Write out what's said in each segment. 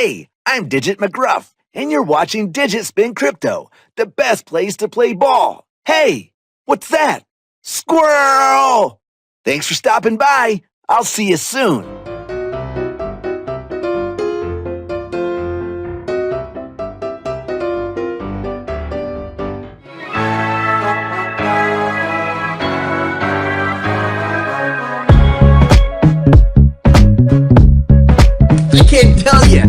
Hey, I'm Digit McGruff, and you're watching Digit Spin Crypto, the best place to play ball. Hey, what's that? Squirrel! Thanks for stopping by. I'll see you soon. I can't tell you.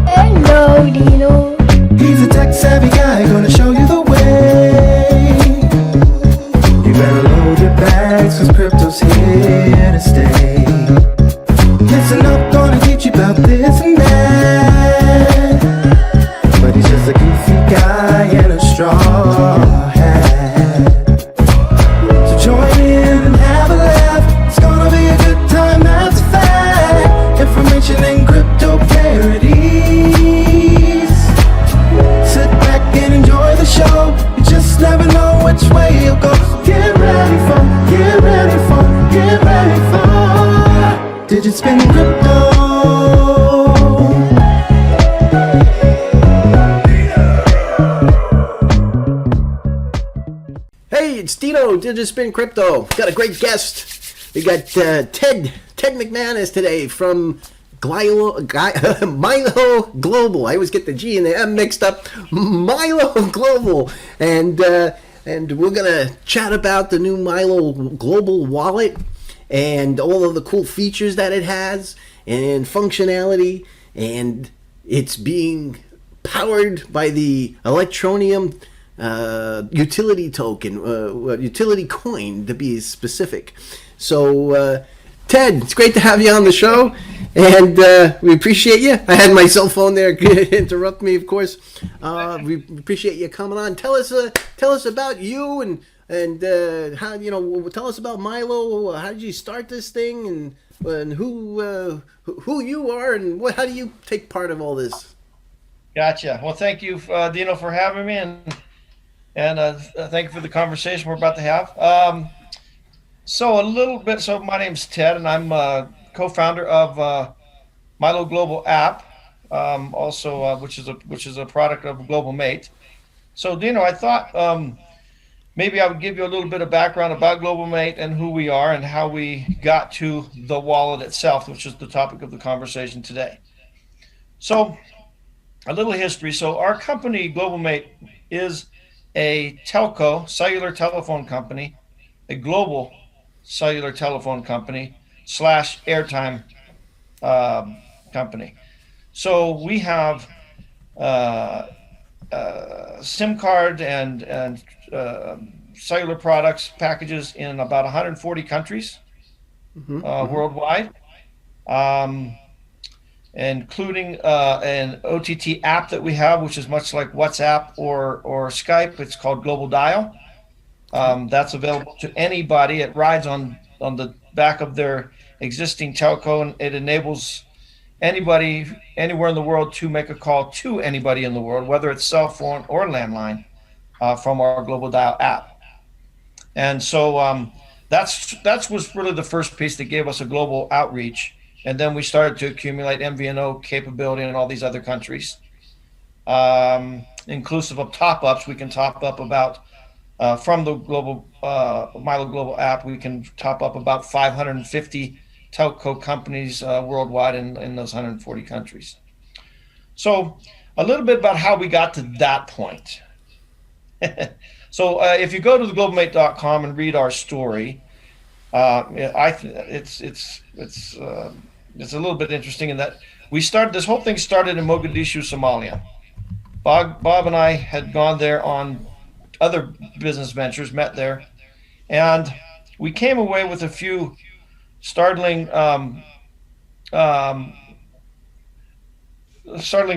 Hello, Dino. He's a tech-savvy guy, gonna show you the way. You better load your bags, cause crypto's here to stay. Listen up, gonna teach you about this and that. But he's just a goofy guy in a straw hat. So join in and have a laugh. It's gonna be a good time, that's a fact. Information and crypto parodies. Sit back and enjoy the show. You just never know which way you'll go. So get ready for Digit Spin Crypto. Hey, it's Dino, Digit Spin Crypto. Got a great guest. We got Ted McManus today from Milo Global. I always get the G and the M mixed up. Milo Global. And we're going to chat about the new Milo Global wallet and all of the cool features that it has and functionality. And it's being powered by the Electroneum utility token, utility coin to be specific. So, Ted, it's great to have you on the show, and we appreciate you. I had my cell phone there interrupt me, of course. We appreciate you coming on. Tell us about you and how tell us about Milo. How did you start this thing, and who you are, and how do you take part of all this? Gotcha. Well, thank you, Dino, for having me, and thank you for the conversation we're about to have. So my name's Ted, and I'm co-founder of Milo Global app, also which is a product of Global Mate. So, Dino, I thought maybe I would give you a little bit of background about Global Mate and who we are and how we got to the wallet itself, which is the topic of the conversation today. So, a little history. So, our company, Global Mate, is a telco, cellular telephone company, a global cellular telephone company / airtime company. So we have SIM card and cellular products packages in about 140 countries worldwide, including an OTT app that we have, which is much like WhatsApp or Skype. It's called Global Dial. That's available to anybody. It rides on the back of their existing telco, and it enables anybody anywhere in the world to make a call to anybody in the world, whether it's cell phone or landline, from our Global Dial app. And so that was really the first piece that gave us a global outreach. And then we started to accumulate MVNO capability in all these other countries, inclusive of top-ups. We can top up about from the global Milo Global app, we can top up about 550 telco companies worldwide in those 140 countries. So a little bit about how we got to that point. So if you go to theglobalmate.com and read our story, it's a little bit interesting in that this whole thing started in Mogadishu, Somalia. Bob and I had gone there on other business ventures, met there, and we came away with a few startling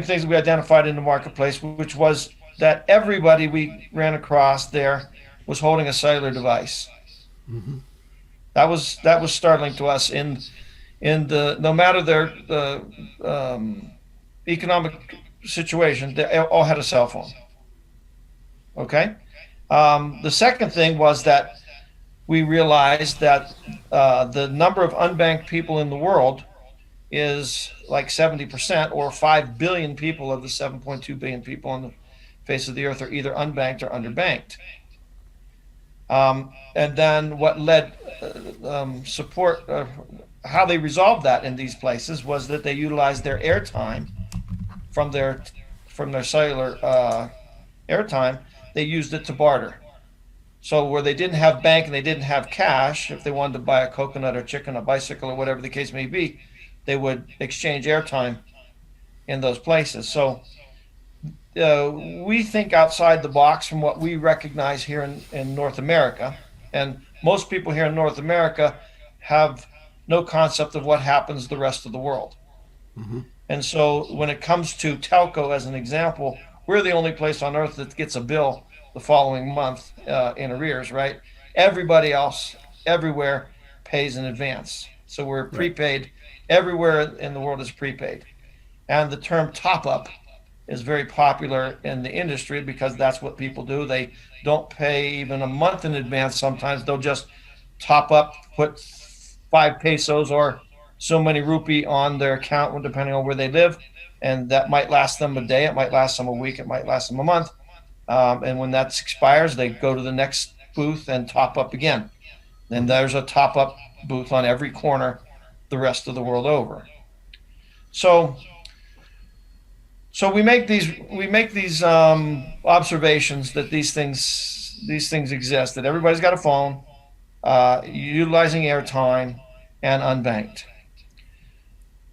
things that we identified in the marketplace, which was that everybody we ran across there was holding a cellular device. Mm-hmm. That was startling to us. In the no matter their economic situation, they all had a cell phone. Okay. The second thing was that we realized that the number of unbanked people in the world is like 70%, or 5 billion people of the 7.2 billion people on the face of the earth are either unbanked or underbanked. And then what led support, how they resolved that in these places was that they utilized their airtime from their cellular airtime. They used it to barter. So where they didn't have bank and they didn't have cash, if they wanted to buy a coconut or chicken, a bicycle, or whatever the case may be, they would exchange airtime in those places. So we think outside the box from what we recognize here in North America. And most people here in North America have no concept of what happens the rest of the world. Mm-hmm. And so when it comes to telco, as an example, we're the only place on earth that gets a bill the following month in arrears, right? Everybody else, everywhere, pays in advance. So we're prepaid. Everywhere in the world is prepaid. And the term top up is very popular in the industry because that's what people do. They don't pay even a month in advance. Sometimes they'll just top up, put 5 pesos or so many rupee on their account, depending on where they live. And that might last them a day. It might last them a week. It might last them a month. And when that expires, they go to the next booth and top up again. And there's a top up booth on every corner the rest of the world over. So we make these observations that these things exist, that everybody's got a phone, utilizing airtime, and unbanked.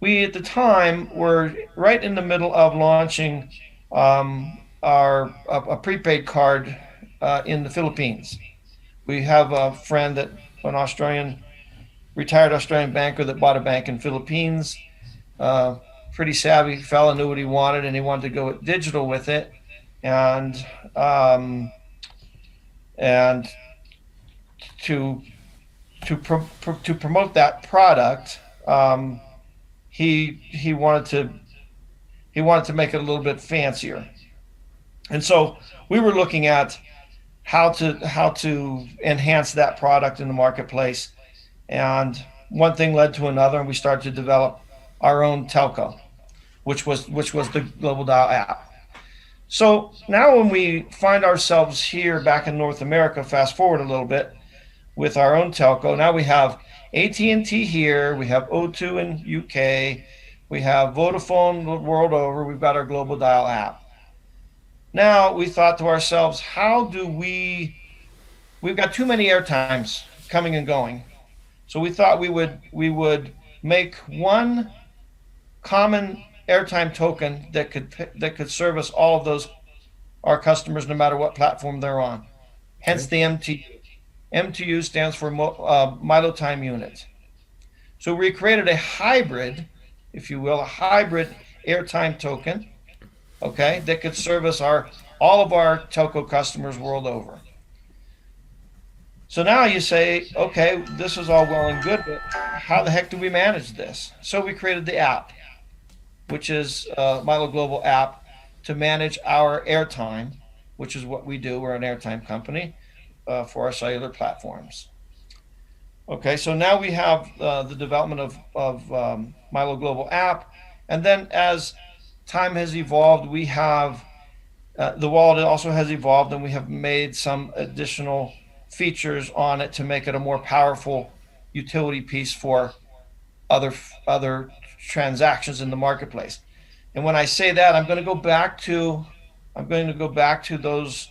We at the time were right in the middle of launching a prepaid card in the Philippines. We have a friend, an retired Australian banker that bought a bank in Philippines. Pretty savvy fella, knew what he wanted, and he wanted to go digital with it. And to promote that product, he wanted to make it a little bit fancier. And so we were looking at how to enhance that product in the marketplace. And one thing led to another, and we started to develop our own telco, which was the Global Dial app. So now when we find ourselves here back in North America, fast forward a little bit, with our own telco, now we have AT&T here, we have O2 in UK, we have Vodafone the world over, we've got our Global Dial app. Now we thought to ourselves, we've got too many airtimes coming and going. So we thought we would make one common airtime token that could service all of our customers, no matter what platform they're on. Hence the MTU. MTU stands for Milo Time Unit. So we created a hybrid, if you will, a hybrid airtime token, okay, that could service all of our telco customers world over. So now you say, okay, this is all well and good, but how the heck do we manage this? So we created the app, which is Milo Global app, to manage our airtime, which is what we do. We're an airtime company for our cellular platforms. Okay, so now we have the development of Milo Global app, and then as time has evolved, we have the wallet also has evolved, and we have made some additional features on it to make it a more powerful utility piece for other transactions in the marketplace. And when I say that, I'm going to go back to those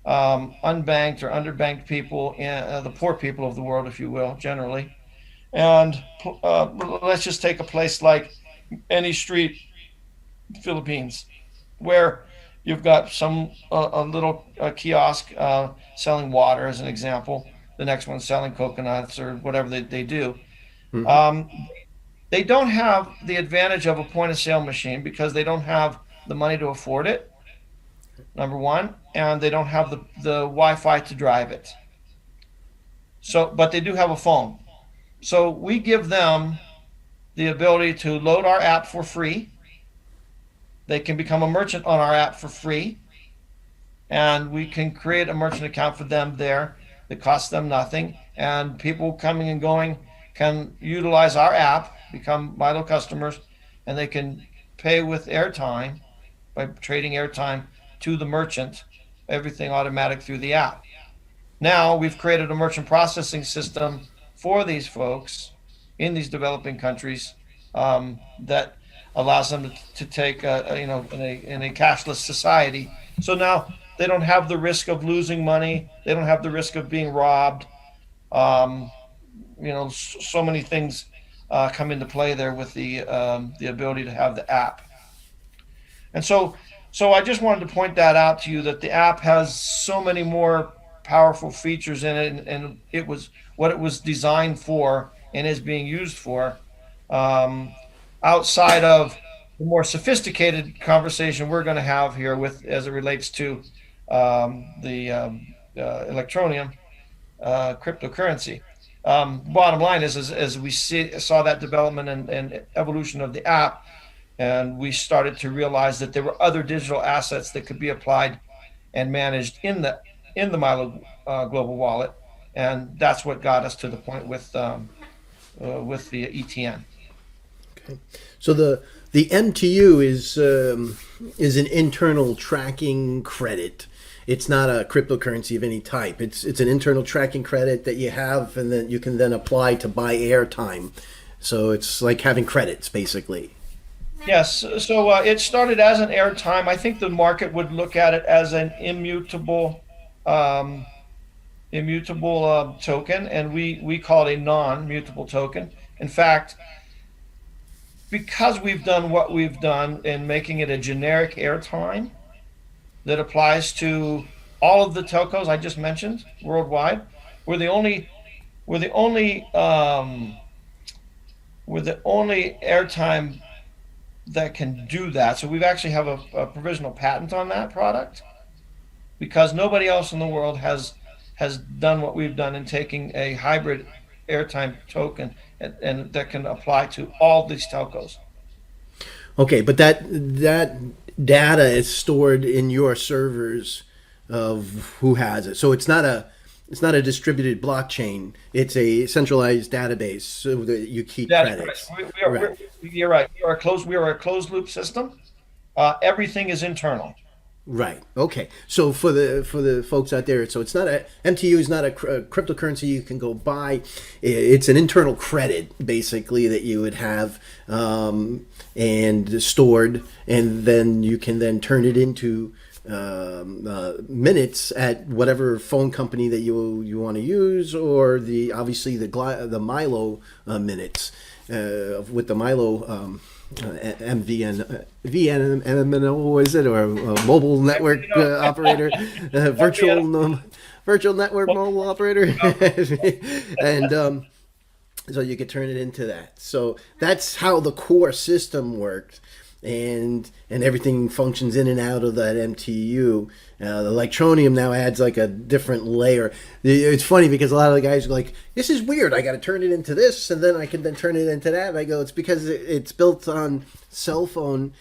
unbanked or underbanked people, the poor people of the world, if you will, generally. And let's just take a place like any street, Philippines, where you've got a little kiosk selling water, as an example. The next one's selling coconuts or whatever they do. Mm-hmm. They don't have the advantage of a point of sale machine because they don't have the money to afford it, number one, and they don't have the Wi-Fi to drive it. So, but they do have a phone. So we give them the ability to load our app for free. They can become a merchant on our app for free, and we can create a merchant account for them there that costs them nothing, and people coming and going can utilize our app become Milo customers, and they can pay with airtime by trading airtime to the merchant, everything automatic through the app. Now we've created a merchant processing system for these folks in these developing countries, that allows them to take, in a cashless society. So now they don't have the risk of losing money. They don't have the risk of being robbed. Um, so many things come into play there with the ability to have the app. And so I just wanted to point that out to you, that the app has so many more powerful features in it, and it was what it was designed for and is being used for. Outside of the more sophisticated conversation we're going to have here with, as it relates to the Electroneum cryptocurrency. Bottom line is, as we saw that development and evolution of the app, and we started to realize that there were other digital assets that could be applied and managed in the Milo Global Wallet, and that's what got us to the point with the ETN. Okay. So the MTU is an internal tracking credit. It's not a cryptocurrency of any type. It's an internal tracking credit that you have, and then you can then apply to buy airtime. So it's like having credits, basically. Yes, so it started as an airtime. I think the market would look at it as an immutable token, and we call it a non-mutable token. In fact, because we've done what we've done in making it a generic airtime that applies to all of the telcos I just mentioned worldwide, we're the only airtime that can do that. So we've actually have a provisional patent on that product, because nobody else in the world has done what we've done in taking a hybrid airtime token and that can apply to all these telcos. Okay, but that data is stored in your servers of who has it. So it's not a distributed blockchain. It's a centralized database so that you keep That's credits. correct. Right. You're right. We are a closed loop system. Everything is internal. Right. Okay. So for the folks out there, so it's not MTU is not a cryptocurrency you can go buy. It's an internal credit basically that you would have and stored, and then you can then turn it into minutes at whatever phone company that you want to use, or obviously the Milo minutes with the Milo. VNMO, is it, or mobile network operator, virtual network mobile operator, and so you could turn it into that. So that's how the core system works, and everything functions in and out of that MTU. The Electroneum now adds like a different layer. It's funny because a lot of the guys are like, "This is weird. I got to turn it into this, and then I can then turn it into that." And I go, "It's because it's built on the cell phone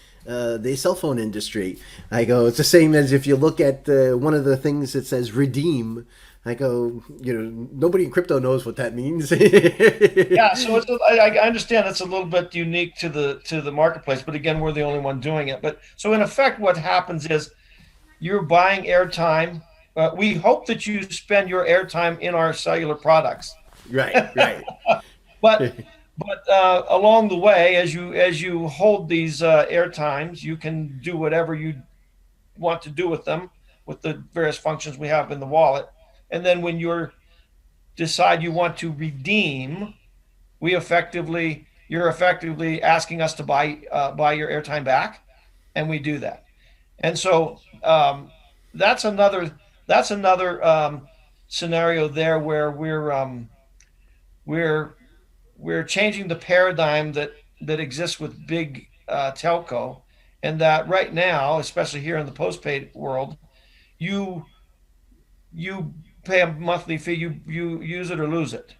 industry." I go, "It's the same as if you look at one of the things that says redeem." I go, nobody in crypto knows what that means. Yeah, so I understand it's a little bit unique to the marketplace, but again, we're the only one doing it. But so in effect, what happens is you're buying airtime. We hope that you spend your airtime in our cellular products. Right. But along the way, as you hold these airtimes, you can do whatever you want to do with them, with the various functions we have in the wallet. And then when you decide you want to redeem, you're effectively asking us to buy your airtime back, and we do that. And so that's another scenario there where we're changing the paradigm that exists with big telco, and that right now, especially here in the postpaid world, you pay a monthly fee, you use it or lose it.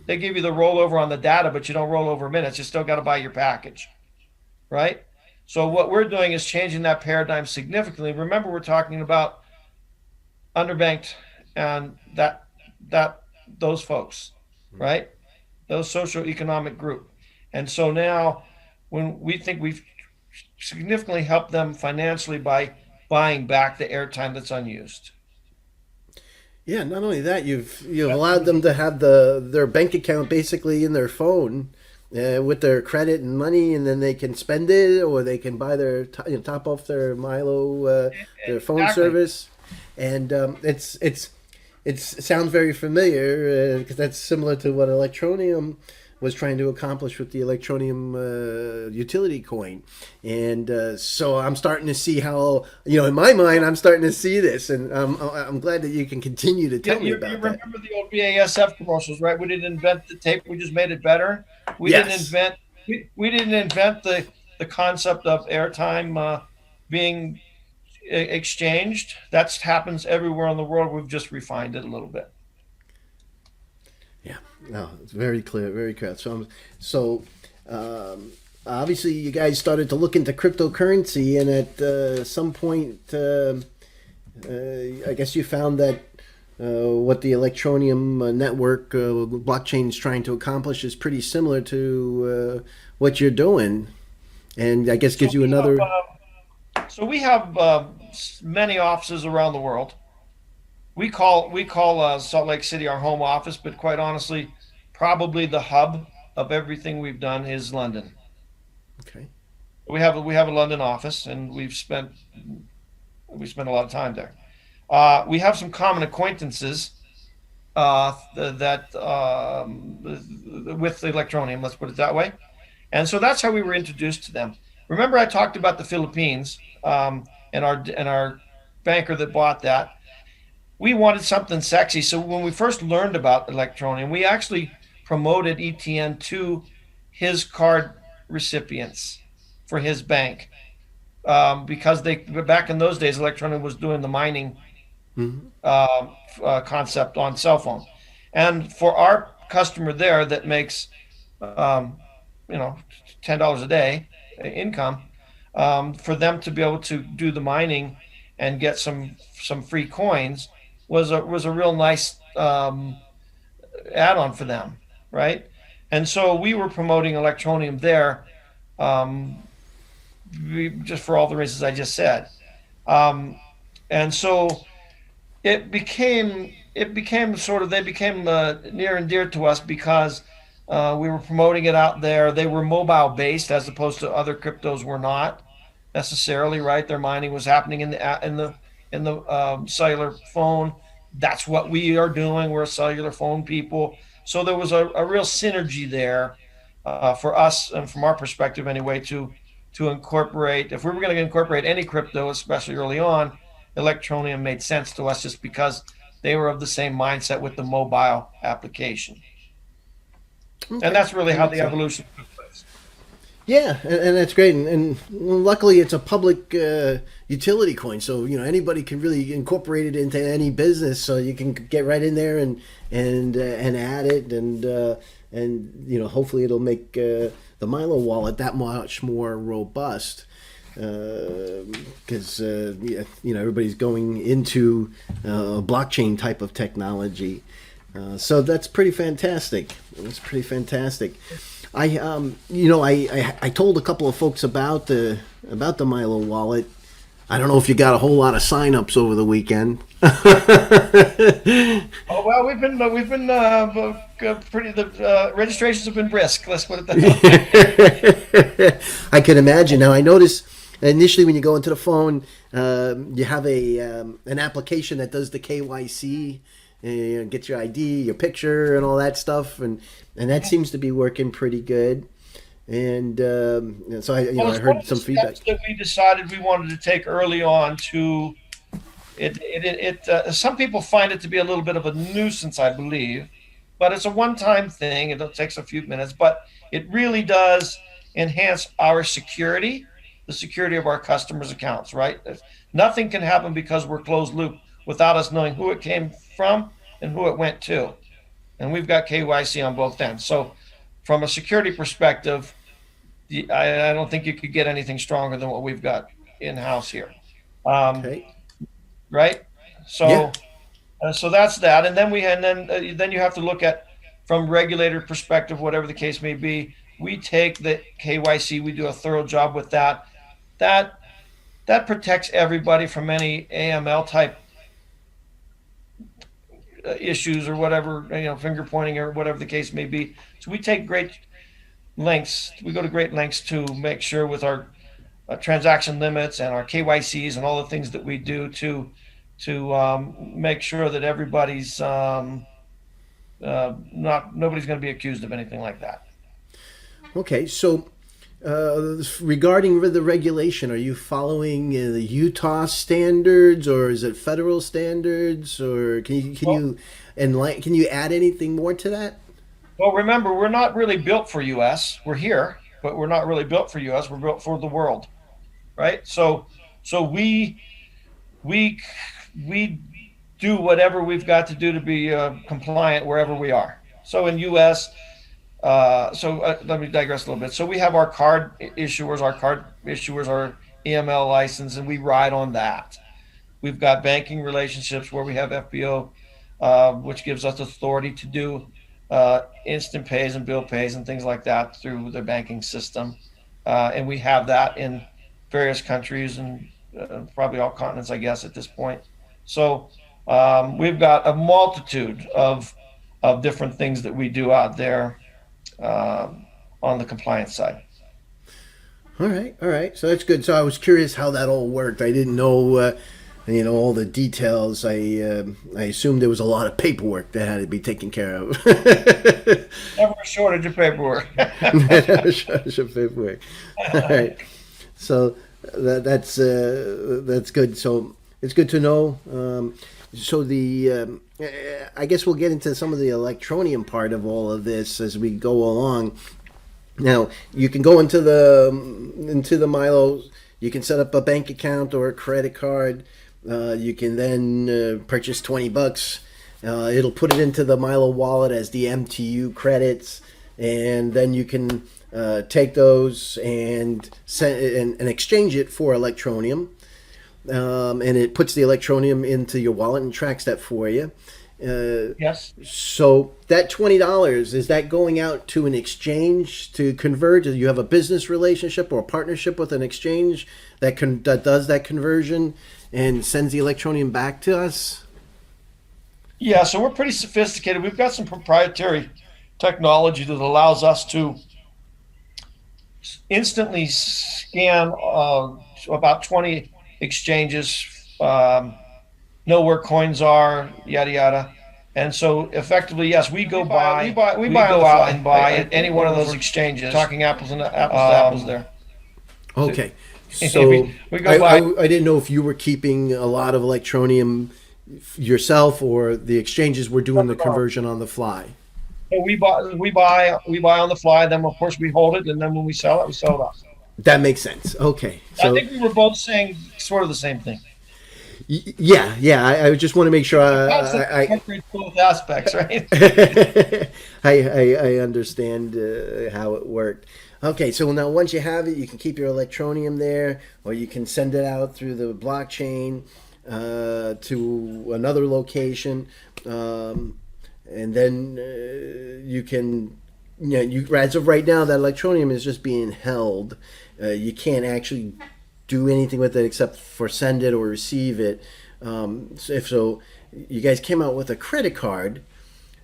They give you the rollover on the data, but you don't roll over minutes. You still got to buy your package, right? So what we're doing is changing that paradigm significantly. Remember, we're talking about underbanked and those folks, right? Those socioeconomic group. And so now, when we think we've significantly helped them financially by buying back the airtime that's unused. Yeah, not only that, you've allowed them to have their bank account basically in their phone with their credit and money, and then they can spend it, or they can buy their top off their Milo, their phone Exactly. service, and it sounds very familiar because that's similar to what Electronium was trying to accomplish with the Electronium utility coin. And so I'm starting to see how, in my mind, I'm starting to see this. And I'm glad that you can continue to tell me You about that. remember the old BASF commercials, right? We didn't invent the tape; we just made it better. We didn't Yes. invent we didn't invent the concept of airtime being exchanged. That happens everywhere in the world. We've just refined it a little bit. Yeah, no, it's very clear, very clear. So obviously, you guys started to look into cryptocurrency, and at some point, I guess you found that what the Electronium network blockchain is trying to accomplish is pretty similar to what you're doing, and I guess So gives you we have, another. we have many offices around the world. We call Salt Lake City our home office, but quite honestly, probably the hub of everything we've done is London. Okay. We have a London office, and we spent a lot of time there. We have some common acquaintances that with Electronium, let's put it that way, and so that's how we were introduced to them. Remember, I talked about the Philippines and our banker that bought that. We wanted something sexy, so when we first learned about Electronium, we actually promoted ETN to his card recipients for his bank because they back in those days, Electronium was doing the mining Mhm. concept on cell phone. And for our customer there that makes, um, $10 a day income, for them to be able to do the mining and get some free coins was a real nice add-on for them, right? And so we were promoting Electronium there, um, just for all the reasons I just said. Um, and so it became sort of they became near and dear to us because we were promoting it out there. They were mobile based as opposed to other cryptos were not necessarily, right. Their mining was happening in the cellular phone. That's what we are doing. We're cellular phone people. So there was a real synergy there for us and from our perspective anyway to incorporate. If we were going to incorporate any crypto, especially early on, Electronium made sense to us just because they were of the same mindset with the mobile application. And Okay, that's really that how makes the sense. evolution took place. Yeah, and that's great, and luckily it's a public utility coin, so anybody can really incorporate it into any business. So you can get right in there and add it, and hopefully it'll make the Milo wallet that much more robust because yeah, everybody's going into a blockchain type of technology. So that's pretty fantastic. That's pretty fantastic. I told a couple of folks about the Milo wallet. I don't know if you got a whole lot of signups over the weekend. Oh well, we've been pretty. The registrations have been brisk. Let's put it that way. I can imagine. Now I notice initially when you go into the phone, you have an application that does the KYC, get your ID, your picture, and all that stuff, and that seems to be working pretty good. And so Well, I it's one heard of the some feedback. steps that we decided we wanted to take early on to some people find it to be a little bit of a nuisance, I believe, but it's a one-time thing. It takes a few minutes, but it really does enhance our security, the security of our customers' accounts, right? Nothing can happen because we're closed loop without us knowing who it came from and who it went to. And we've got KYC on both ends. So from a security perspective, I don't think you could get anything stronger than what we've got in-house here. Um, Okay. right? Yeah. So that's that, and then then you have to look at from regulator perspective, whatever the case may be. we take the KYC, we do a thorough job with that. That that protects everybody from any AML type issues or whatever, finger pointing or whatever the case may be. So we take great lengths. We go to great lengths to make sure with our transaction limits and our KYCs and all the things that we do to make sure that everybody's nobody's going to be accused of anything like that. Okay, so regarding the regulation, are you following the Utah standards, or is it federal standards, or can you add anything more to that? Well, remember, we're not really built for U.S. We're here, but we're not really built for U.S. We're built for the world, right? So we do whatever we've got to do to be compliant wherever we are. So in U.S., let me digress a little bit. So we have our card issuers. Our card issuers are EML license, and we ride on that. We've got banking relationships where we have FBO, which gives us authority to do instant pays and bill pays and things like that through the banking system. And we have that in various countries and probably all continents, I guess, at this point. So we've got a multitude of different things that we do out there on the compliance side. All right. So that's good. So I was curious how that all worked. I didn't know, all the details. I assumed there was a lot of paperwork that had to be taken care of. Never a shortage of paperwork. Never a shortage of paperwork. All right. So that's good. So it's good to know. So I guess we'll get into some of the electronium part of all of this as we go along. Now, you can go into the Milo. You can set up a bank account or a credit card. You can then purchase $20. It'll put it into the Milo wallet as the MTU credits, and then you can take those and send and exchange it for electronium. And it puts the electronium into your wallet and tracks that for you. Yes. So that $20, is that going out to an exchange to convert? Do you have a business relationship or a partnership with an exchange that does that conversion and sends the electronium back to us? Yeah, so we're pretty sophisticated. We've got some proprietary technology that allows us to instantly scan about 20 exchanges, know where coins are, yada yada. And so effectively, yes, we go out and buy at any one of those exchanges. Talking apples to apples there. Okay. So we go buy. I didn't know if you were keeping a lot of electronium yourself or the exchanges were doing the conversion on the fly. So we buy on the fly. Then of course we hold it, and then when we sell it off. That makes sense. Okay. So, I think we were both saying sort of the same thing. Yeah. I just want to make sure both aspects, right? I understand how it worked. Okay, so now once you have it, you can keep your electronium there, or you can send it out through the blockchain to another location, and then you can. As of right now, that electronium is just being held. You can't actually do anything with it except for send it or receive it. So you guys came out with a credit card,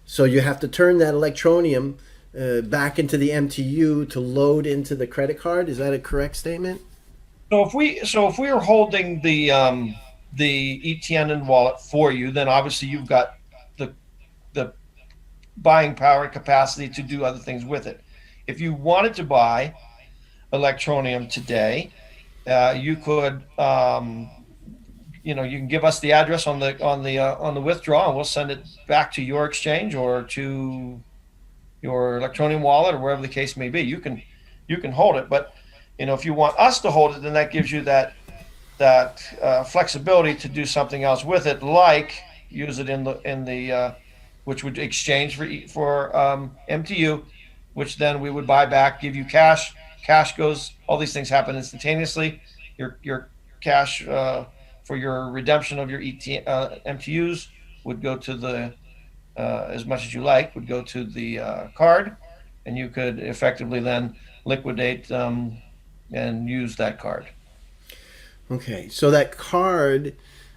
so you have to turn that electronium back into the MTU to load into the credit card. Is that a correct statement? So if we are holding the ETN and wallet for you, then obviously you've got the buying power and capacity to do other things with it. If you wanted to buy electronium today, you could you can give us the address on the withdrawal, and we'll send it back to your exchange or to your electronium wallet or wherever the case may be. You can hold it, but if you want us to hold it, then that gives you that flexibility to do something else with it, like use it in the which would exchange for MTU, which then we would buy back, give you cash. Cash goes. All these things happen instantaneously. Your cash for your redemption of your MTUs would go to the as much as you like would go to the card, and you could effectively then liquidate and use that card. Okay, so that card,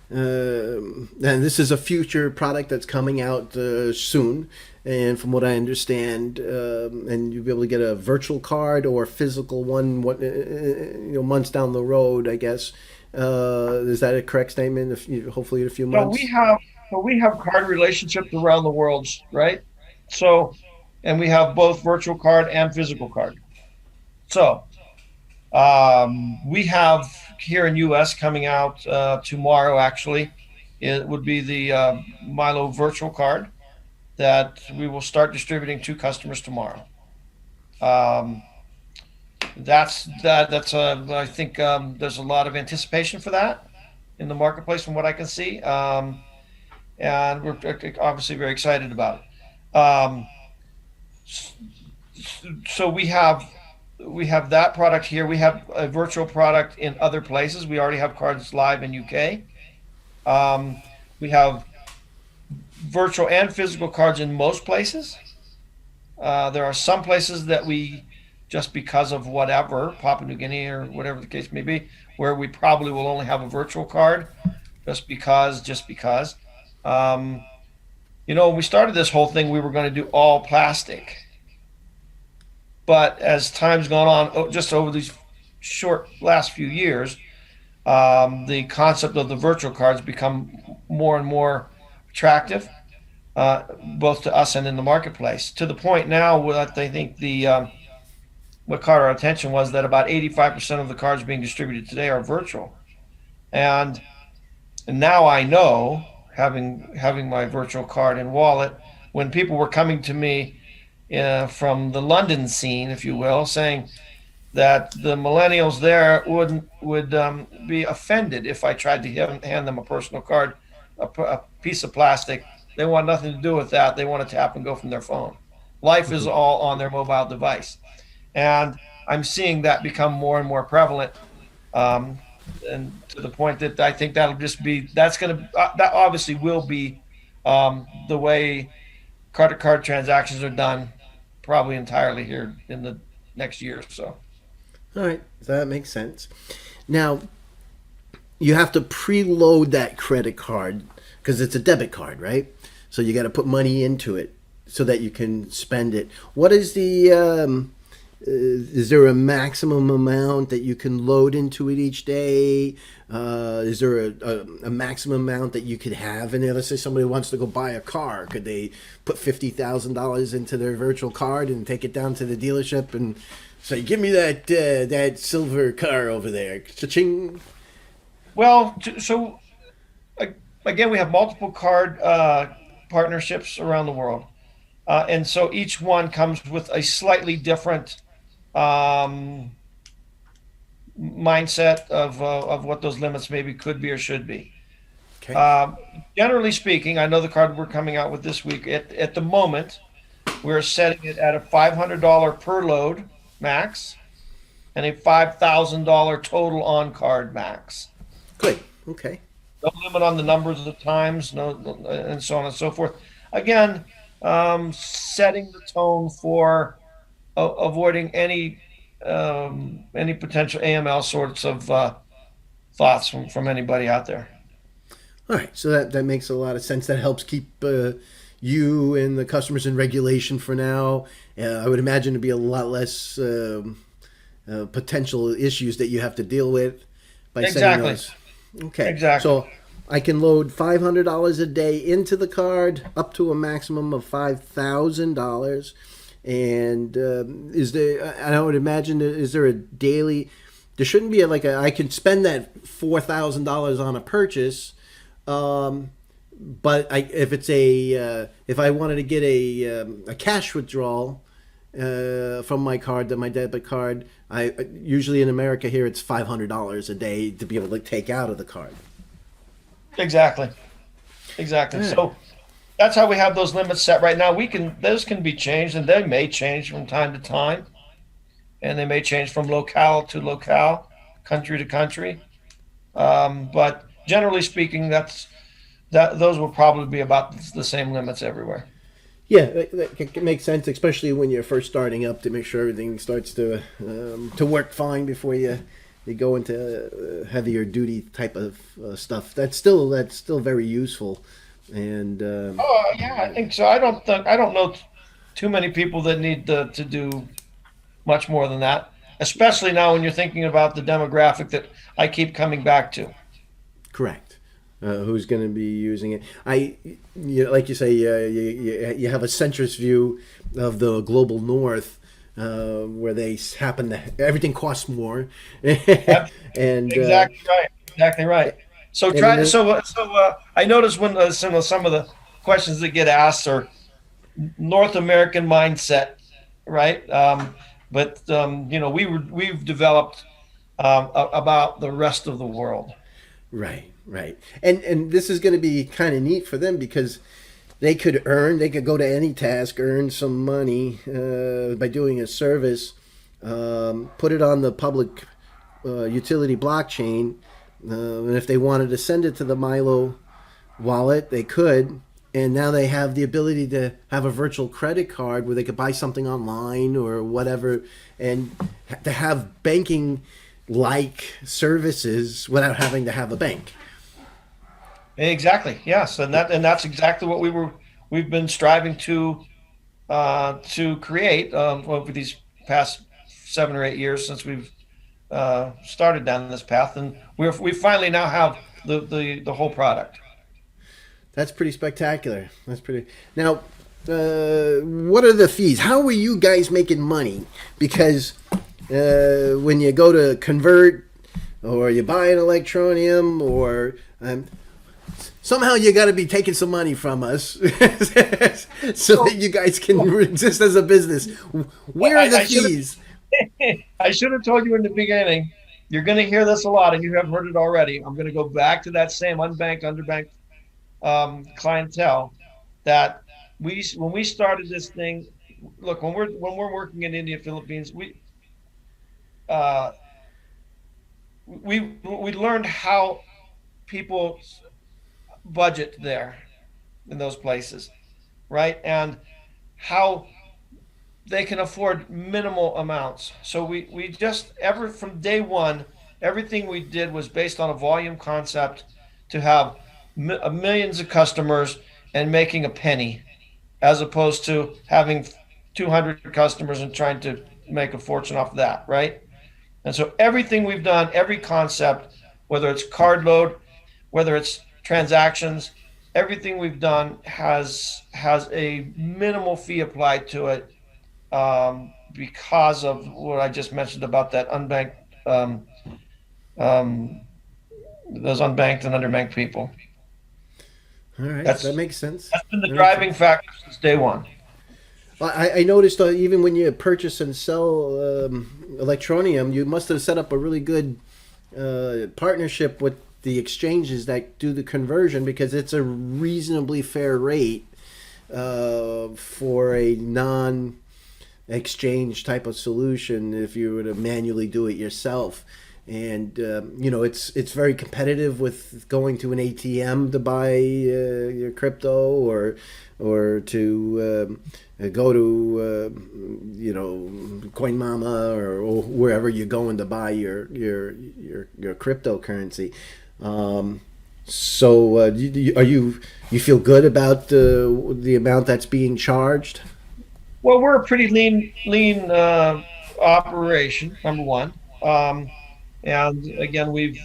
and this is a future product that's coming out soon. And from what I understand, and you'll be able to get a virtual card or a physical one, months down the road, I guess. Is that a correct statement? Hopefully, in a few So months. we have card relationships around the world, right? So, and we have both virtual card and physical card. So, we have here in U.S. coming out tomorrow. Actually, it would be the Milo virtual card that we will start distributing to customers tomorrow. That's I think there's a lot of anticipation for that in the marketplace from what I can see, and we're obviously very excited about it. So we have that product here. We have a virtual product in other places. We already have cards live in UK. We have virtual and physical cards in most places. There are some places that we, just because of whatever, Papua New Guinea or whatever the case may be, where we probably will only have a virtual card just because. When we started this whole thing, we were going to do all plastic. But as time's gone on, just over these short last few years, the concept of the virtual cards become more and more attractive, both to us and in the marketplace. To the point now that I think what caught our attention was that about 85% of the cards being distributed today are virtual, and now I know, having my virtual card and wallet, when people were coming to me from the London scene, if you will, saying that the millennials there would be offended if I tried to hand them a personal card, a piece of plastic. They want nothing to do with that. They want to tap and go from their phone. Life is all on their mobile device, and I'm seeing that become more and more prevalent, and to the point that I think that obviously will be the way card-to-card transactions are done, probably entirely here in the next year or so. All right, so that makes sense. Now, you have to preload that credit card because it's a debit card, right? So you got to put money into it so that you can spend it. What is is there a maximum amount that you can load into it each day? Is there a maximum amount that you could have? And let's say somebody wants to go buy a car. Could they put $50,000 into their virtual card and take it down to the dealership and say, give me that silver car over there? Cha-ching. Well, so again, we have multiple card partnerships around the world. And so each one comes with a slightly different mindset of what those limits maybe could be or should be. Okay. Generally speaking, I know the card we're coming out with this week, at the moment, we're setting it at a $500 per load max and a $5,000 total on card max. Good. Okay. No limit on the numbers of times, and so on and so forth. Again, setting the tone for avoiding any potential AML sorts of thoughts from anybody out there. All right, so that makes a lot of sense. That helps keep you and the customers in regulation for now. I would imagine to be a lot less potential issues that you have to deal with by setting those. Okay, exactly. So I can load $500 a day into the card up to a maximum of $5,000. And I would imagine, is there a daily? There shouldn't be I can spend that $4,000 on a purchase. But if I wanted to get a cash withdrawal from my card, my debit card, I usually in America here it's $500 a day to be able to take out of the card. Exactly. Yeah. So that's how we have those limits set right now. Those can be changed, and they may change from time to time, and they may change from locale to locale, country to country. But generally speaking, those will probably be about the same limits everywhere. Yeah, that makes sense, especially when you're first starting up, to make sure everything starts to work fine before you go into heavier duty type of stuff. That's still very useful, and Oh yeah, I think so. I don't know too many people that need to do much more than that, especially now when you're thinking about the demographic that I keep coming back to. correct. Who's going to be using it? Like you say, you have a centrist view of the global north, where they happen to everything costs more, Yep, and exactly right. Exactly right. So and then, I notice when some of the questions that get asked are North American mindset, right? But we've developed about the rest of the world. right, right, and this is going to be kind of neat for them because they could go to any task, earn some money by doing a service, put it on the public utility blockchain, and if they wanted to send it to the Milo wallet, they could. And now they have the ability to have a virtual credit card where they could buy something online or whatever, and to have banking like services without having to have a bank. Exactly. Yes, and that's exactly what we've been striving to create over these past 7 or 8 years since we've started down this path, and we finally now have the whole product. That's pretty spectacular. That's pretty. Now, what are the fees? How are you guys making money? Because when you go to convert or you buy an Electronium or somehow you got to be taking some money from us so that you guys can exist as a business. Where are the I should have fees? I should have told you in the beginning. You're going to hear this a lot, and you have heard it already. I'm going to go back to that same unbanked, underbanked clientele that when we started this thing. Look, when we're working in India, Philippines, uh, we learned how people budget there in those places, right? And how they can afford minimal amounts. So we just ever from day one, everything we did was based on a volume concept to have millions of customers and making a penny, as opposed to having 200 customers and trying to make a fortune off of that, right? And so everything we've done, every concept, whether it's card load, whether it's transactions, everything we've done has a minimal fee applied to it, because of what I just mentioned about that unbanked, um, those unbanked and underbanked people. All right, That's that makes sense. that's been the That makes driving sense. factor since day one. Well, I noticed even when you purchase and sell Electronium, you must have set up a really good partnership with the exchanges that do the conversion because it's a reasonably fair rate for a non-exchange type of solution if you were to manually do it yourself. And it's very competitive with going to an ATM to buy your crypto or to go to CoinMama or wherever you're going to buy your cryptocurrency. You feel good about the amount that's being charged? Well, we're a pretty lean operation, number one. And again, we've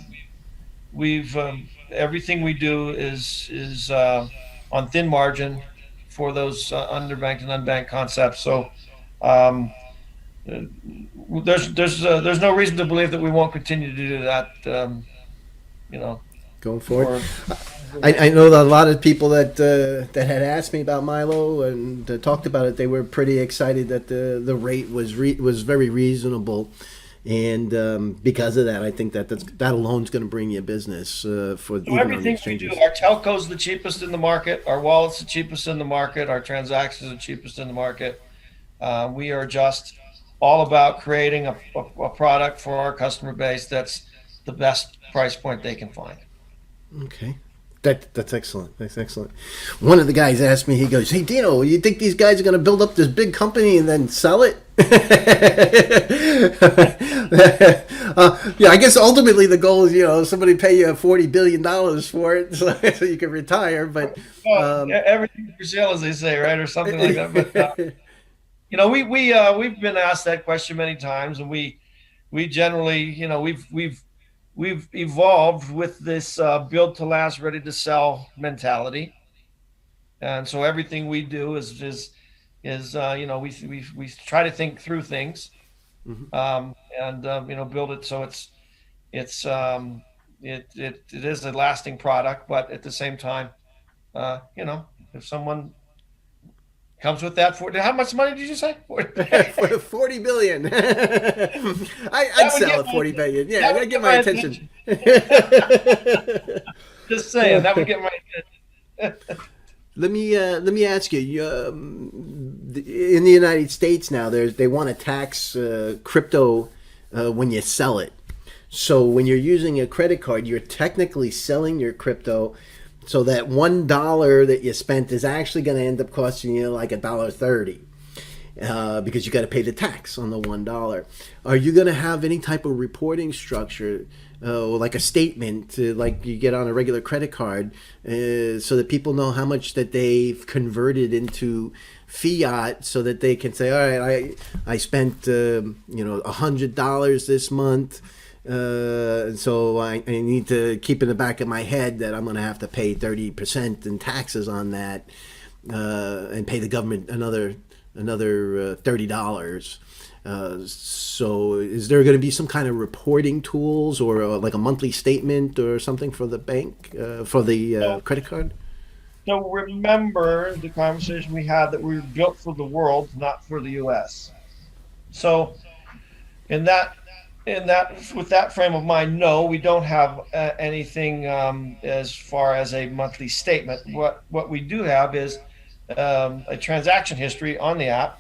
everything we do is on thin margin for those underbanked and unbanked concepts. So um, there's no reason to believe that we won't continue to do that. You know, Going forward, for I know that a lot of people that had asked me about Milo and talked about it, they were pretty excited that the rate was very reasonable, and because of that, I think that alone is going to bring you business for So even on the everything we do, exchanges. our telco's the cheapest in the market, our wallet's the cheapest in the market, our transactions are the cheapest in the market. We are just all about creating a product for our customer base that's the best price point they can find. Okay, That's excellent. That's excellent. One of the guys asked me, he goes, "Hey Dino, you think these guys are going to build up this big company and then sell it?" Yeah, I guess ultimately the goal is, somebody pay you $40 billion for it so you can retire. But Well, everything for sale, as they say, right, or something like that. But we've been asked that question many times, and we generally, we've evolved with this build to last, ready to sell mentality, and so everything we do is we try to think through things, and build it so it is a lasting product, but at the same time, if someone comes with that for how much money did you say? 40 billion. I'd would sell get at 40 my- billion. Yeah, that that'd would get get my my attention. Just saying, that would get my attention. Let me ask you. In the United States now, they want to tax crypto when you sell it. So when you're using a credit card, you're technically selling your crypto. So that $1 that you spent is actually going to end up costing you like $1.30. Because you got to pay the tax on the $1. Are you going to have any type of reporting structure, or like a statement, like you get on a regular credit card, so that people know how much that they've converted into fiat, so that they can say, all right, I spent $100 this month. So I need to keep in the back of my head that I'm going to have to pay 30% in taxes on that, and pay the government another $30. So is there going to be some kind of reporting tools, or like a monthly statement or something for the bank, for the credit card? So remember the conversation we had that we were built for the world, not for the U.S. So in that with that frame of mind, no, we don't have anything as far as a monthly statement. What we do have is a transaction history on the app,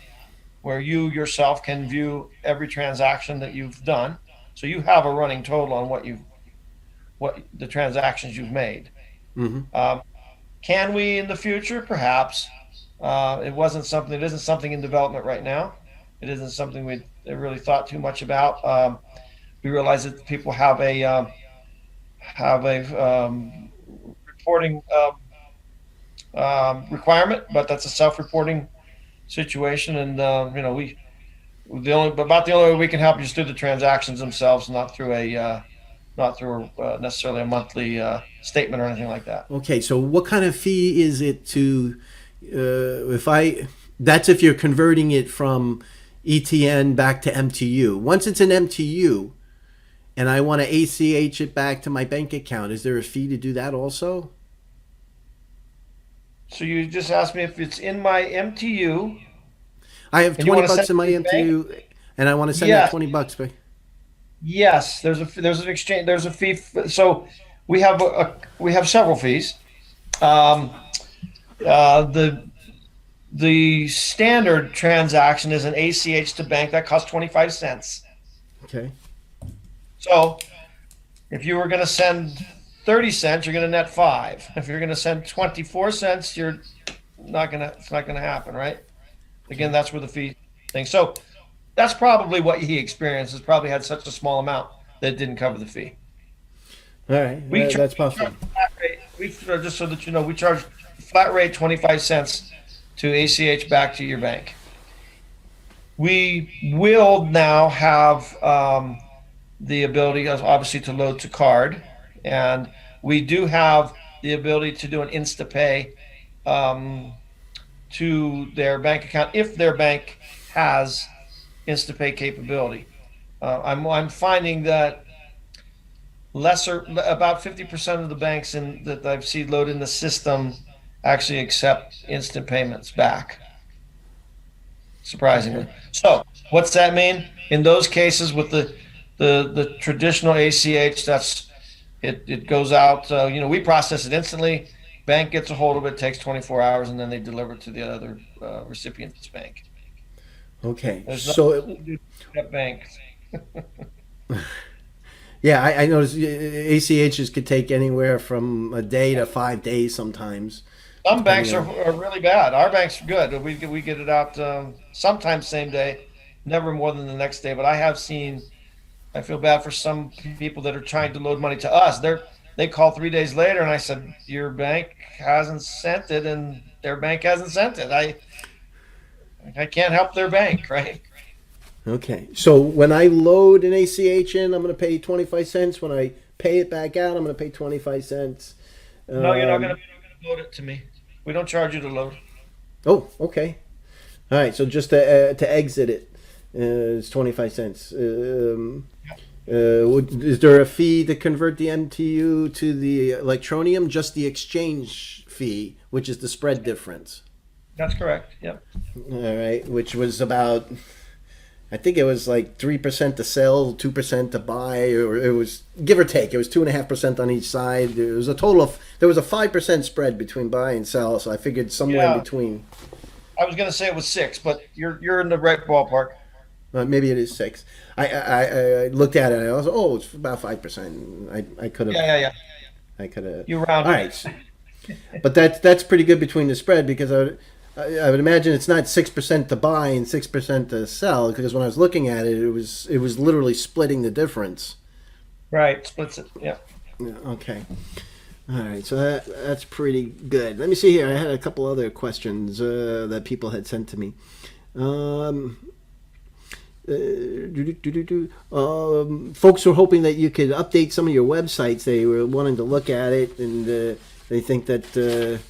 where you yourself can view every transaction that you've done. So you have a running total on what the transactions you've made. Mm-hmm. Can we in the future? Perhaps. It isn't something in development right now. It isn't something we really thought too much about. We realize that people have a reporting requirement, but that's a self-reporting situation, and the only way we can help is through the transactions themselves, not through necessarily a monthly statement or anything like that. Okay, so what kind of fee is it to, that's if you're converting it from ETN back to MTU. Once it's an MTU and I want to ACH it back to my bank account, is there a fee to do that also? So you just asked me if it's in my MTU. I have And you 20 wanna bucks send in my it to the MTU, and I want to send Yes. that 20 bucks back. Yes, there's an exchange. There's a fee. So we have several fees. The standard transaction is an ACH to bank that costs 25 cents. Okay. So if you were going to send 30 cents, you're going to net 5. If you're going to send 24 cents, it's not going to happen, right? Again, that's where the fee thing. So that's probably what he experienced, is probably had such a small amount that it didn't cover the fee. All right. That's possible. Just so that you know, we charge flat rate 25 cents to ACH back to your bank. We will now have the ability, obviously, to load to card, and we do have the ability to do an InstaPay to their bank account if their bank has InstaPay capability. I'm finding that about 50% of the banks that I've seen load in the system actually accept instant payments back, surprisingly. So what's that mean? In those cases with the traditional ACH, it goes out, we process it instantly, bank gets a hold of it, takes 24 hours, and then they deliver it to the other recipient's bank. Okay. There's So nothing to do with that bank. Yeah, I noticed ACHs could take anywhere from a day to 5 days sometimes. Some banks Depending are really bad. Our bank's good. We get it out sometimes same day, never more than the next day. But I have seen. I feel bad for some people that are trying to load money to us. They call 3 days later, and I said, "Your bank hasn't sent it, and their bank hasn't sent it. I can't help their bank, right?" Okay, so when I load an ACH in, I'm going to pay 25 cents. When I pay it back out, I'm going to pay 25 cents. No, you're not going to load it to me. We don't charge you to load. Oh, okay. All right, so just to exit it, it's 25 cents. Is there a fee to convert the MTU to the Electronium? Just the exchange fee, which is the spread difference. That's correct. Yep. All right, which was about, I think it was like 3% to sell, 2% to buy, or it was give or take. It was 2.5% on each side. There was a total of there was a 5% spread between buy and sell. So I figured somewhere in between. I was going to say it was 6, but you're in the right ballpark. Maybe it is 6. I looked at it and I was it's about 5%. I could have. Yeah. I could have. You rounded. All right, but that's pretty good between the spread because I would imagine it's not 6% to buy and 6% to sell because when I was looking at it, it was literally splitting the difference. Right, splits it. Yeah. Yeah. Okay. All right, so that's pretty good. Let me see here. I had a couple other questions that people had sent to me. Folks were hoping that you could update some of your websites. They were wanting to look at it, and they think that it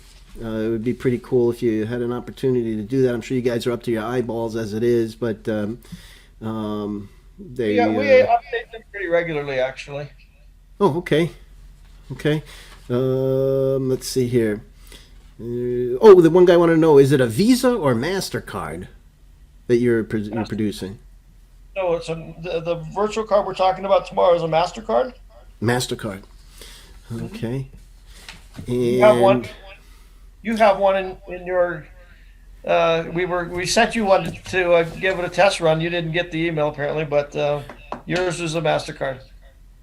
would be pretty cool if you had an opportunity to do that. I'm sure you guys are up to your eyeballs as it is, but we update them pretty regularly, actually. Oh, okay. Let's see here. The one guy wanted to know: is it a Visa or MasterCard that you're producing? No, it's the virtual card we're talking about tomorrow is a MasterCard. MasterCard. Okay. And You have one. You have one in your. We sent you one to give it a test run. You didn't get the email apparently, but yours is a MasterCard.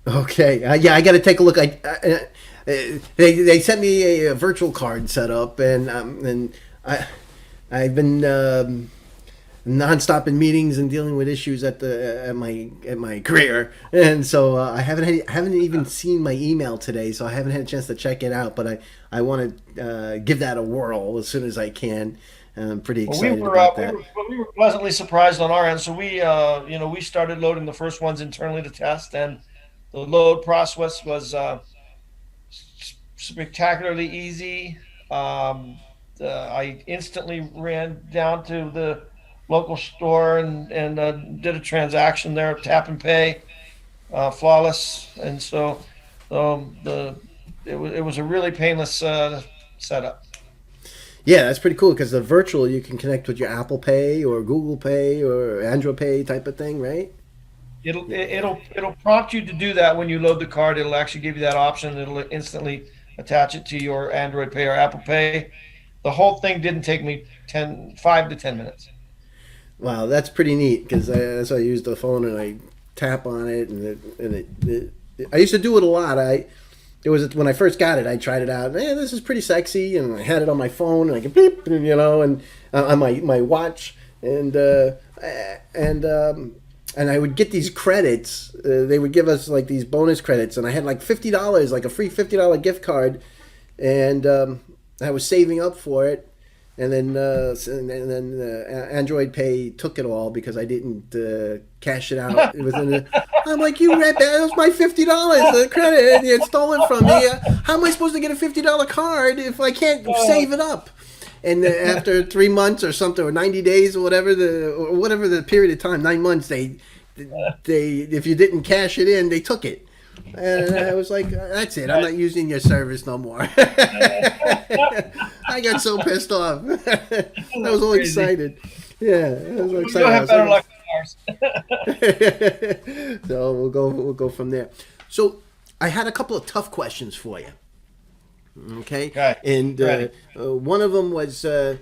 Okay. I got to take a look. They sent me a virtual card set up, and I've been nonstop in meetings and dealing with issues at my career, and so I haven't even seen my email today, so I haven't had a chance to check it out. But I want to give that a whirl as soon as I can. I'm pretty excited about that. We were pleasantly surprised on our end. So we started loading the first ones internally to test, and the load process was spectacularly easy. I instantly ran down to the local store and did a transaction there, tap and pay, flawless, and so it was a really painless setup. Yeah, that's pretty cool because the virtual you can connect with your Apple Pay or Google Pay or Android Pay type of thing, right? It'll prompt you to do that when you load the card. It'll actually give you that option. It'll instantly attach it to your Android Pay or Apple Pay. The whole thing didn't take me 5 to 10 minutes. Wow, that's pretty neat because as I use the phone and I tap on it and I used to do it a lot. It was when I first got it. I tried it out. This is pretty sexy, and I had it on my phone, and I could beep, and on my watch, and I would get these credits. They would give us like these bonus credits, and I had like $50, like a free $50 gift card, and I was saving up for it. And then Android Pay took it all because I didn't cash it out. I'm like, you read that? That was my $50 credit, and you had stolen from me. How am I supposed to get a $50 card if I can't save it up? And after 3 months or something, or 90 days, or whatever the period of time, 9 months, they if you didn't cash it in, they took it. And I was like, that's it. I'm not using your service no more. I got so pissed off. I was all excited. Yeah, I was all excited. You'll have better luck than ours. So we'll go from there. So I had a couple of tough questions for you. Okay. And one of them was the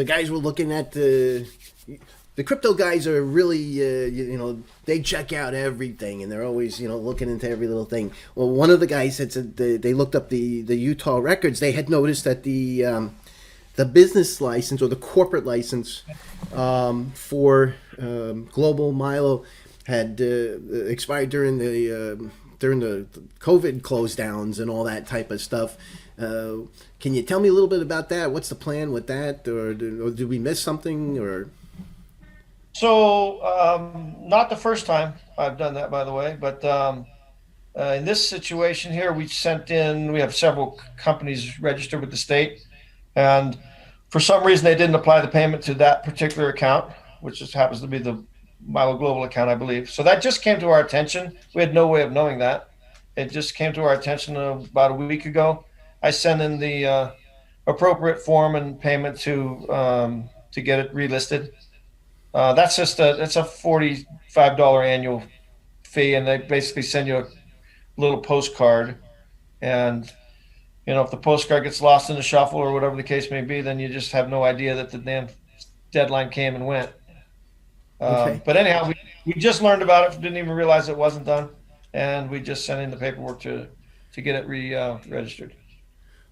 guys were looking at the crypto guys are really, they check out everything, and they're always, looking into every little thing. Well, one of the guys said they looked up the Utah records. They had noticed that the business license or the corporate license for Global Milo had expired during the COVID close downs and all that type of stuff. Can you tell me a little bit about that? What's the plan with that, or did we miss something? Or So, not the first time I've done that, by the way, but in this situation here, we have several companies registered with the state, and for some reason they didn't apply the payment to that particular account, which just happens to be the Milo Global account, I believe. So that just came to our attention. We had no way of knowing that. It just came to our attention about a week ago. I sent in the appropriate form and payment to get it relisted. That's just it's a $45 annual fee, and they basically send you a little postcard. And if the postcard gets lost in the shuffle or whatever the case may be, then you just have no idea that the damn deadline came and went. Okay. But anyhow, we just learned about it, didn't even realize it wasn't done, and we just sent in the paperwork to get it registered.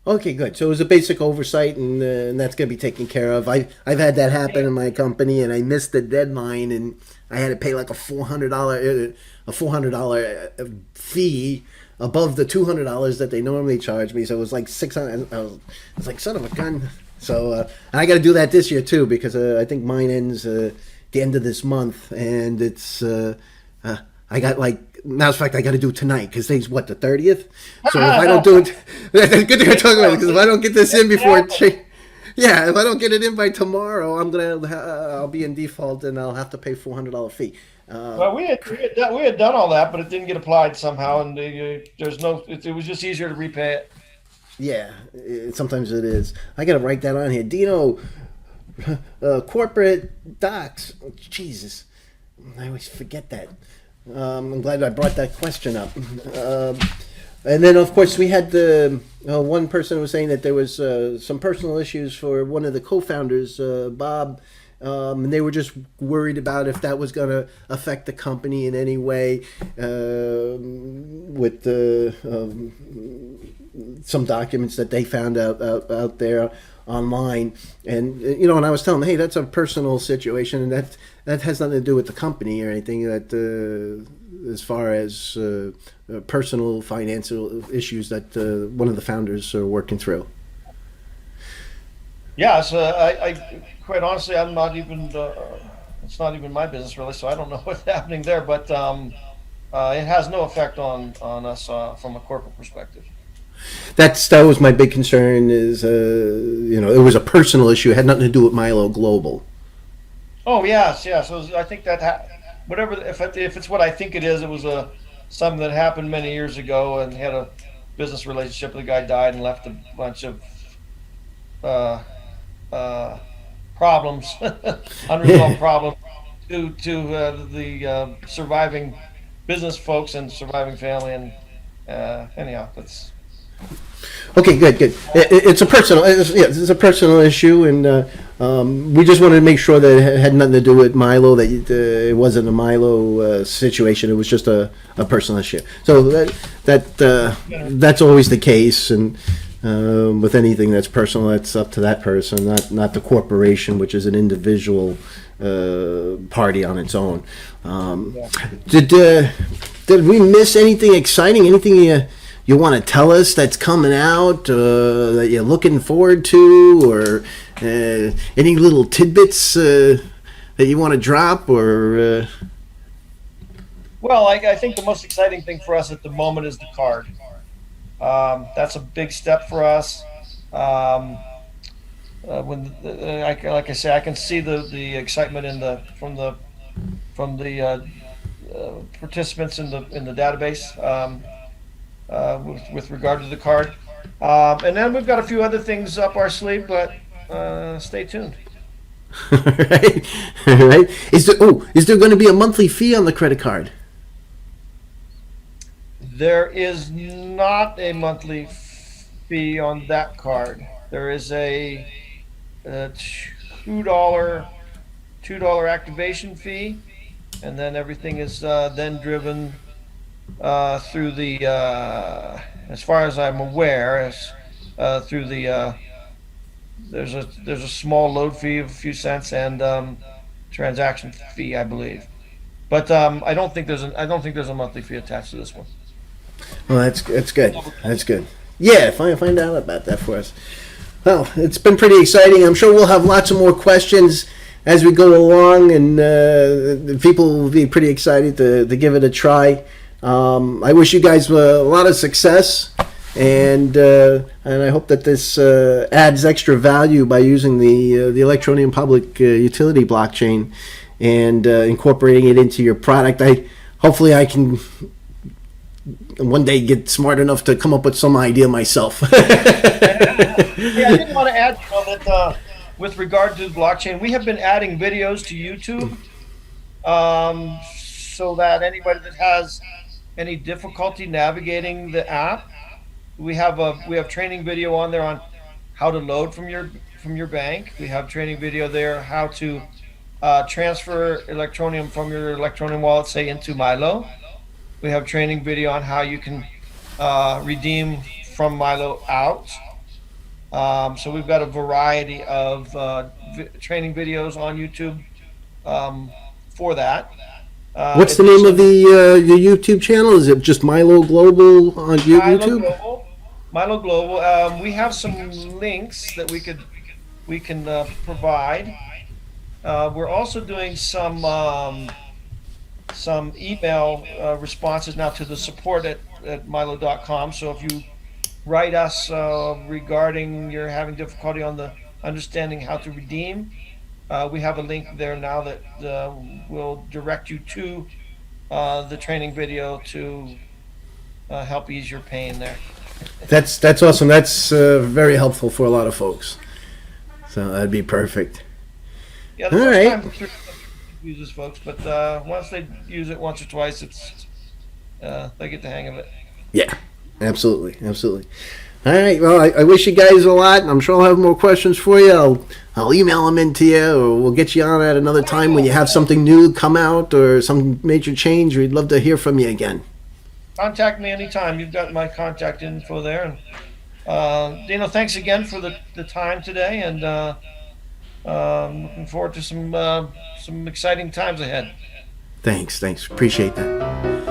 Okay, good. So it was a basic oversight, and that's going to be taken care of. I've had that happen in my company, and I missed the deadline, and I had to pay like a $400 fee above the $200 that they normally charge me. So it was like $600. I was like, son of a gun. So I got to do that this year too, because I think mine ends the end of this month, and it's I got matter of fact, I got to do it tonight because today's what, the 30th. So if I don't do it, good thing we're talking about it, because if I don't get this in before if I don't get it in by tomorrow, I'll be in default and I'll have to pay $400 fee. Well, we had done all that, but it didn't get applied somehow, and it was just easier to repay it. Yeah, sometimes it is. I got to write that on here. Dino, corporate docs. Oh, Jesus, I always forget that. I'm glad I brought that question up. And then, of course, we had the one person was saying that there was some personal issues for one of the co-founders, Bob, and they were just worried about if that was going to affect the company in any way with some documents that they found out there online. And and I was telling them, hey, that's a personal situation, and that has nothing to do with the company or anything. That as far as personal financial issues that one of the founders are working through. Yeah, so I quite honestly, I'm not even. It's not even my business really, so I don't know what's happening there. But it has no effect on us from a corporate perspective. That was my big concern. Is it was a personal issue. It had nothing to do with Milo Global. Oh yes. So I think that whatever, if it's what I think it is, it was something that happened many years ago, and had a business relationship. The guy died and left a bunch of problems, unresolved problems to the surviving business folks and surviving family. And anyhow, that's. Okay, good. It's a personal issue, and we just wanted to make sure that it had nothing to do with Milo. That it wasn't a Milo situation. It was just a personal issue. So that's always the case, and with anything that's personal, that's up to that person, not the corporation, which is an individual party on its own. Did we miss anything exciting? Anything you want to tell us that's coming out that you're looking forward to, or any little tidbits that you want to drop, or? Well, I think the most exciting thing for us at the moment is the card. That's a big step for us. Like I say, I can see the excitement from the participants in the database. With regard to the card, and then we've got a few other things up our sleeve, but stay tuned. All right. Is there going to be a monthly fee on the credit card? There is not a monthly fee on that card. There is a $2 $2 activation fee, and then everything is then driven through the, as far as I'm aware, through the there's a small load fee of a few cents and transaction fee, I believe. But I don't think there's a monthly fee attached to this one. Well, that's good. That's good. Yeah, find out about that for us. Well, it's been pretty exciting. I'm sure we'll have lots of more questions as we go along, and people will be pretty excited to give it a try. I wish you guys a lot of success, and I hope that this adds extra value by using the Electroneum Public Utility blockchain and incorporating it into your product. Hopefully I can one day get smart enough to come up with some idea myself. Yeah, I did want to add, that with regard to blockchain, we have been adding videos to YouTube, so that anybody that has any difficulty navigating the app, we have training video on there on how to load from your bank. We have training video there how to transfer Electroneum from your Electroneum wallet, say, into Milo. We have training video on how you can redeem from Milo out. So we've got a variety of training videos on YouTube for that. What's the name of the YouTube channel? Is it just Milo Global on YouTube? Milo Global. We have some links that we can provide. We're also doing some email responses now to the support at Milo.com. So if you write us regarding you're having difficulty on the understanding how to redeem, we have a link there now that will direct you to the training video to help ease your pain there. That's awesome. That's very helpful for a lot of folks. So that'd be perfect. Yeah, the All first right. time uses folks, but once they use it once or twice, it's they get the hang of it. Yeah, absolutely. All right. Well, I wish you guys a lot. I'm sure I'll have more questions for you. I'll email them in to you, or we'll get you on at another time when you have something new come out or some major change. We'd love to hear from you again. Contact me anytime. You've got my contact info there. And Dino, thanks again for the time today, and looking forward to some exciting times ahead. Thanks. Appreciate that.